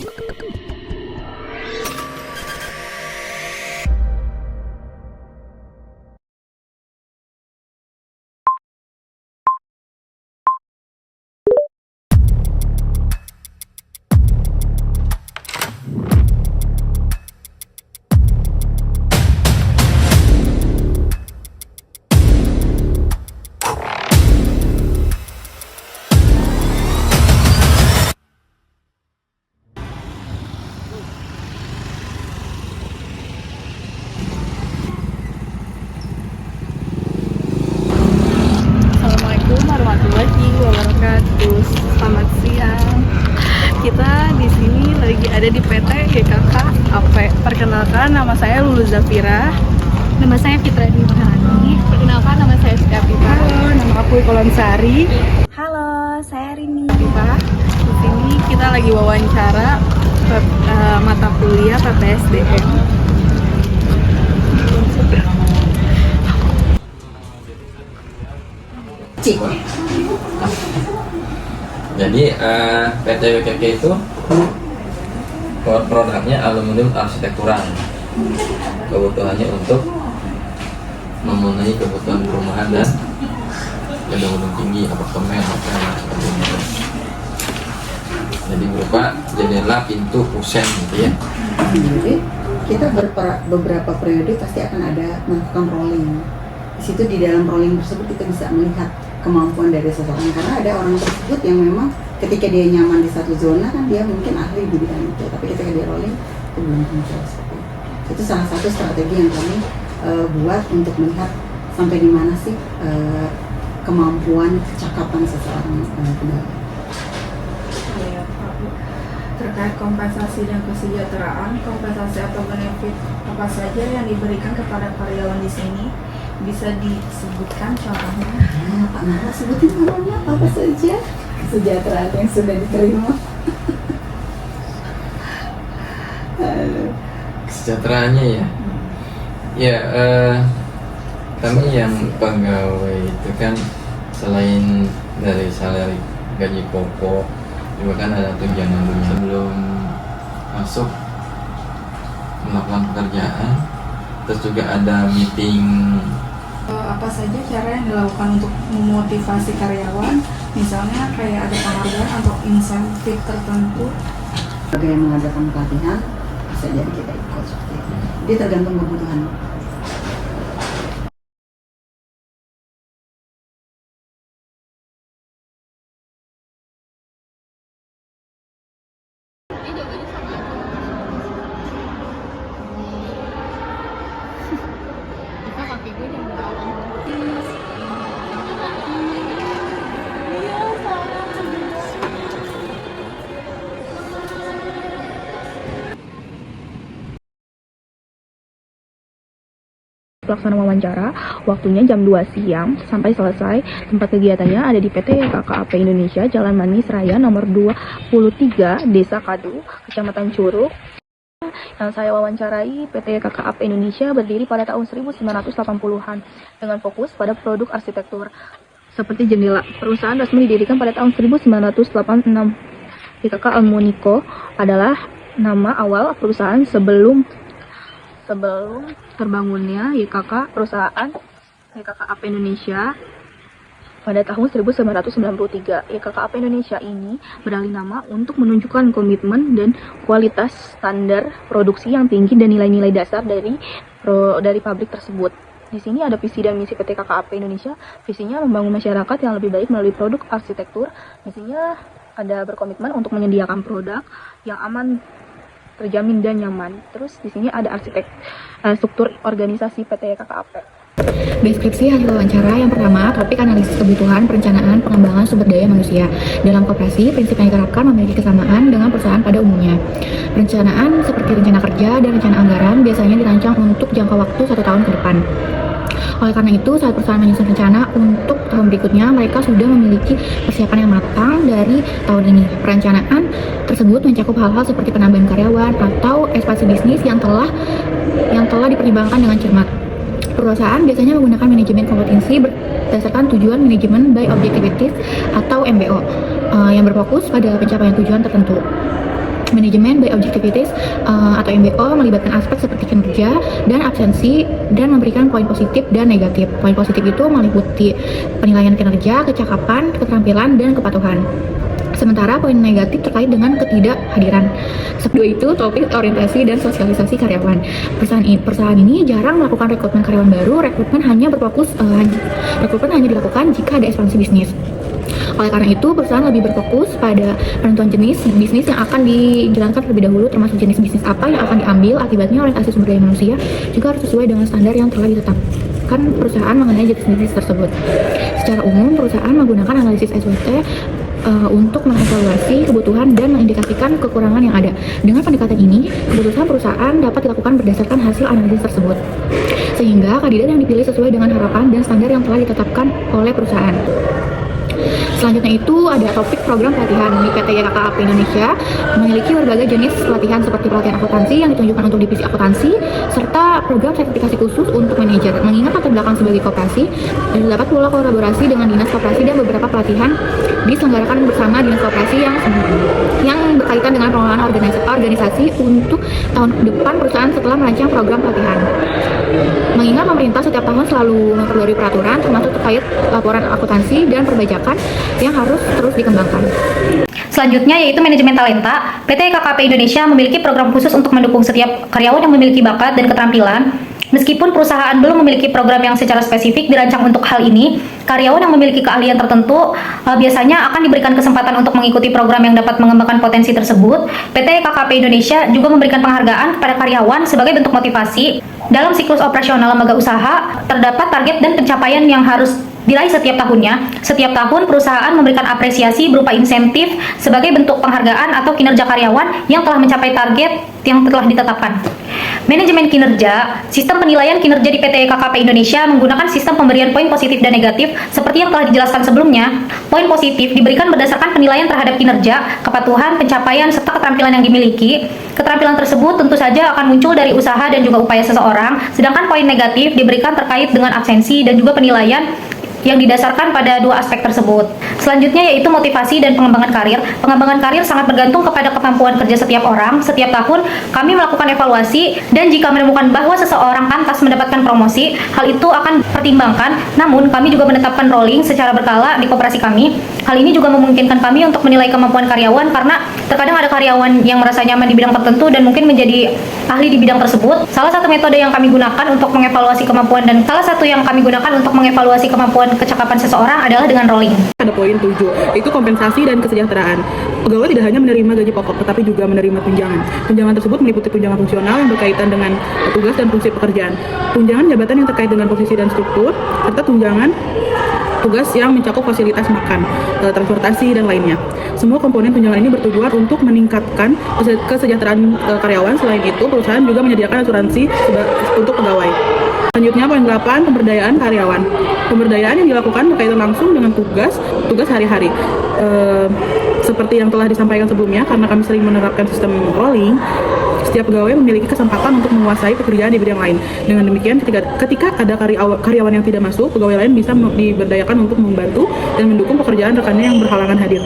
Assalamualaikum warahmatullahi wabarakatuh. Selamat siang. Kita di sini lagi ada di PT GKK AP. Perkenalkan, nama saya Lulu Zafira. Nama saya Fitra Dwi Maharani. Perkenalkan, nama saya Siti Afifah. Halo, nama aku Kolonsari. Halo, saya Rini. Afifah. Di sini kita lagi wawancara mata kuliah PPSDM. Jadi PT WKK itu produknya aluminium arsitektural. Kebutuhannya untuk memenuhi kebutuhan perumahan dan gedung-gedung tinggi, apartemen, hotel, dan sebagainya. Jadi berupa jendela, pintu, kusen gitu ya. Jadi kita beberapa periode pasti akan ada melakukan rolling. Di situ di dalam rolling tersebut kita bisa melihat kemampuan dari seseorang, karena ada orang tersebut yang memang ketika dia nyaman di satu zona kan dia mungkin ahli di bidang itu, tapi ketika dia rolling itu belum muncul seperti itu. Itu salah satu strategi yang kami buat untuk melihat sampai di mana sih kemampuan kecakapan seseorang pegawai. Terkait kompensasi dan kesejahteraan, kompensasi atau benefit apa saja yang diberikan kepada karyawan di sini bisa disebutkan contohnya? Pak Nara sebutin namanya apa saja kesejahteraan yang sudah diterima. Kesejahteraannya ya. Ya, kami yang pegawai itu kan selain dari salary gaji pokok juga kan ada tunjangan sebelum masuk melakukan pekerjaan, terus juga ada meeting. Apa saja cara yang dilakukan untuk memotivasi karyawan, misalnya kayak ada penghargaan atau insentif tertentu? Ada yang mengadakan pelatihan, bisa jadi kita ikut seperti itu. Dia tergantung kebutuhan. Pelaksanaan wawancara, waktunya jam 2 siang sampai selesai. Tempat kegiatannya ada di PT KKAP Indonesia, Jalan Manis Raya nomor 23, Desa Kadu, Kecamatan Curug. Yang saya wawancarai, PT KKAP Indonesia berdiri pada tahun 1980-an dengan fokus pada produk arsitektur seperti jendela. Perusahaan resmi didirikan pada tahun 1986. GKK Almunico adalah nama awal perusahaan sebelum terbangunnya YKK perusahaan YKK-AP Indonesia pada tahun 1993. YKK-AP Indonesia ini beralih nama untuk menunjukkan komitmen dan kualitas standar produksi yang tinggi dan nilai-nilai dasar dari pabrik tersebut. Di sini ada visi dan misi PT KKAP Indonesia. Visinya membangun masyarakat yang lebih baik melalui produk arsitektur. Misinya ada berkomitmen untuk menyediakan produk yang aman, terjamin dan nyaman. Terus di sini ada struktur organisasi PT KKAP. Deskripsi hasil wawancara yang pertama, topik analisis kebutuhan, perencanaan, pengembangan sumber daya manusia. Dalam koperasi, prinsip yang diterapkan memiliki kesamaan dengan perusahaan pada umumnya. Perencanaan seperti rencana kerja dan rencana anggaran biasanya dirancang untuk jangka waktu 1 tahun ke depan. Oleh karena itu, saat perusahaan menyusun rencana untuk tahun berikutnya, mereka sudah memiliki persiapan yang matang dari tahun ini. Perencanaan tersebut mencakup hal-hal seperti penambahan karyawan atau ekspansi bisnis yang telah dipertimbangkan dengan cermat. Perusahaan biasanya menggunakan manajemen kompetensi berdasarkan tujuan manajemen by objectivities atau MBO yang berfokus pada pencapaian tujuan tertentu. Manajemen by Objectivities atau MBO melibatkan aspek seperti kinerja dan absensi dan memberikan poin positif dan negatif. Poin positif itu meliputi penilaian kinerja, kecakapan, keterampilan, dan kepatuhan. Sementara poin negatif terkait dengan ketidakhadiran. Kedua itu topik orientasi dan sosialisasi karyawan. Perusahaan ini jarang melakukan rekrutmen karyawan baru. Rekrutmen hanya dilakukan jika ada ekspansi bisnis. Oleh karena itu, perusahaan lebih berfokus pada penentuan jenis bisnis yang akan dijalankan terlebih dahulu, termasuk jenis bisnis apa yang akan diambil. Akibatnya, orientasi sumber daya manusia juga harus sesuai dengan standar yang telah ditetapkan perusahaan mengenai jenis bisnis tersebut. Secara umum, perusahaan menggunakan analisis SWOT untuk mengevaluasi kebutuhan dan mengindikasikan kekurangan yang ada. Dengan pendekatan ini, keputusan perusahaan dapat dilakukan berdasarkan hasil analisis tersebut, sehingga kandidat yang dipilih sesuai dengan harapan dan standar yang telah ditetapkan oleh perusahaan. Selanjutnya itu ada topik program pelatihan. Di PT KKAP Indonesia memiliki berbagai jenis pelatihan seperti pelatihan akuntansi yang ditunjukkan untuk divisi akuntansi, serta program sertifikasi khusus untuk manajer. Mengingat latar belakang sebagai koperasi, dapat pula kolaborasi dengan dinas koperasi dan beberapa pelatihan diselenggarakan bersama dinas koperasi yang berkaitan dengan pengelolaan organisasi untuk tahun depan perusahaan setelah merancang program pelatihan. Mengingat pemerintah setiap tahun selalu memperbarui peraturan termasuk terkait laporan akuntansi dan perbajakan yang harus terus dikembangkan. Selanjutnya yaitu manajemen talenta. PT KKP Indonesia memiliki program khusus untuk mendukung setiap karyawan yang memiliki bakat dan keterampilan. Meskipun perusahaan belum memiliki program yang secara spesifik dirancang untuk hal ini, karyawan yang memiliki keahlian tertentu biasanya akan diberikan kesempatan untuk mengikuti program yang dapat mengembangkan potensi tersebut. PT KKP Indonesia juga memberikan penghargaan kepada karyawan sebagai bentuk motivasi. Dalam siklus operasional lembaga usaha, terdapat target dan pencapaian yang harus diraih setiap tahunnya. Setiap tahun perusahaan memberikan apresiasi berupa insentif sebagai bentuk penghargaan atau kinerja karyawan yang telah mencapai target yang telah ditetapkan. Manajemen kinerja. Sistem penilaian kinerja di PT KKP Indonesia menggunakan sistem pemberian poin positif dan negatif seperti yang telah dijelaskan sebelumnya. Poin positif diberikan berdasarkan penilaian terhadap kinerja, kepatuhan, pencapaian, serta keterampilan yang dimiliki. Keterampilan tersebut tentu saja akan muncul dari usaha dan juga upaya seseorang, sedangkan poin negatif diberikan terkait dengan absensi dan juga penilaian yang didasarkan pada dua aspek tersebut. Selanjutnya yaitu motivasi dan pengembangan karir. Pengembangan karir sangat bergantung kepada kemampuan kerja setiap orang. Setiap tahun kami melakukan evaluasi dan jika menemukan bahwa seseorang pantas mendapatkan promosi, hal itu akan pertimbangkan. Namun kami juga menetapkan rolling secara berkala di koperasi kami. Hal ini juga memungkinkan kami untuk menilai kemampuan karyawan karena terkadang ada karyawan yang merasa nyaman di bidang tertentu dan mungkin menjadi ahli di bidang tersebut. Salah satu metode yang kami gunakan untuk mengevaluasi kemampuan kecakapan seseorang adalah dengan rolling. Ada poin 7, itu kompensasi dan kesejahteraan. Pegawai tidak hanya menerima gaji pokok, tetapi juga menerima tunjangan. Tunjangan tersebut meliputi tunjangan fungsional yang berkaitan dengan tugas dan fungsi pekerjaan, tunjangan jabatan yang terkait dengan posisi dan struktur, serta tunjangan tugas yang mencakup fasilitas makan, transportasi, dan lainnya. Semua komponen tunjangan ini bertujuan untuk meningkatkan kesejahteraan karyawan. Selain itu, perusahaan juga menyediakan asuransi untuk pegawai. Selanjutnya poin 8, pemberdayaan karyawan. Pemberdayaan yang dilakukan berkaitan langsung dengan tugas hari-hari. Seperti yang telah disampaikan sebelumnya, karena kami sering menerapkan sistem rolling, setiap pegawai memiliki kesempatan untuk menguasai pekerjaan di bidang lain. Dengan demikian, ketika ada karyawan yang tidak masuk, pegawai lain bisa diberdayakan untuk membantu dan mendukung pekerjaan rekannya yang berhalangan hadir.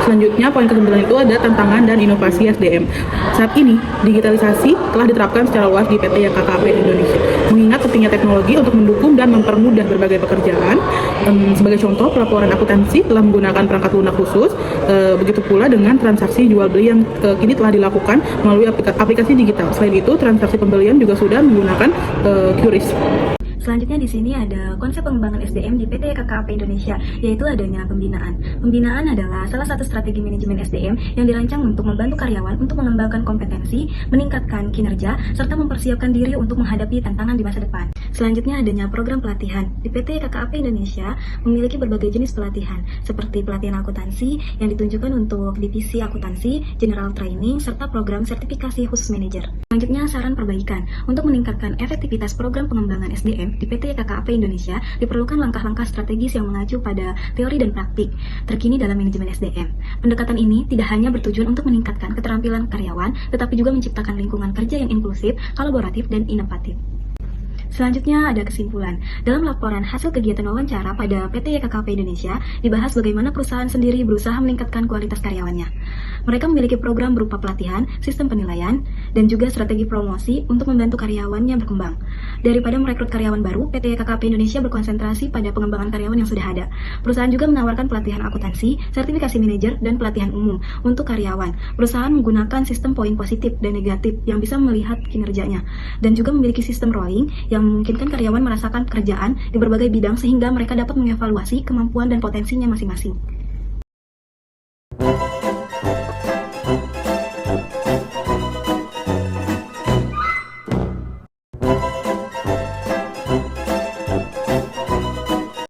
Selanjutnya, poin ke-9 itu ada tantangan dan inovasi SDM. Saat ini, digitalisasi telah diterapkan secara luas di PT KKAP Indonesia. Mengingat pentingnya teknologi untuk mendukung dan mempermudah berbagai pekerjaan, sebagai contoh, pelaporan akuntansi telah menggunakan perangkat lunak khusus, begitu pula dengan transaksi jual beli yang kini telah dilakukan melalui aplikasi digital. Selain itu, transaksi pembelian juga sudah menggunakan QRIS. Selanjutnya di sini ada konsep pengembangan SDM di PT KKAP Indonesia, yaitu adanya pembinaan. Pembinaan adalah salah satu strategi manajemen SDM yang dirancang untuk membantu karyawan untuk mengembangkan kompetensi, meningkatkan kinerja, serta mempersiapkan diri untuk menghadapi tantangan di masa depan. Selanjutnya adanya program pelatihan. Di PT KKAP Indonesia memiliki berbagai jenis pelatihan, seperti pelatihan akuntansi yang ditunjukkan untuk divisi akuntansi, general training, serta program sertifikasi khusus manajer. Selanjutnya saran perbaikan. Untuk meningkatkan efektivitas program pengembangan SDM, di PT KKAP Indonesia diperlukan langkah-langkah strategis yang mengacu pada teori dan praktik terkini dalam manajemen SDM. Pendekatan ini tidak hanya bertujuan untuk meningkatkan keterampilan karyawan, tetapi juga menciptakan lingkungan kerja yang inklusif, kolaboratif, dan inovatif. Selanjutnya ada kesimpulan. Dalam laporan hasil kegiatan wawancara pada PT KKAP Indonesia, dibahas bagaimana perusahaan sendiri berusaha meningkatkan kualitas karyawannya. Mereka memiliki program berupa pelatihan, sistem penilaian, dan juga strategi promosi untuk membantu karyawannya berkembang. Daripada merekrut karyawan baru, PT KKP Indonesia berkonsentrasi pada pengembangan karyawan yang sudah ada. Perusahaan juga menawarkan pelatihan akuntansi, sertifikasi manajer, dan pelatihan umum untuk karyawan. Perusahaan menggunakan sistem poin positif dan negatif yang bisa melihat kinerjanya, dan juga memiliki sistem rolling yang memungkinkan karyawan merasakan pekerjaan di berbagai bidang sehingga mereka dapat mengevaluasi kemampuan dan potensinya masing-masing.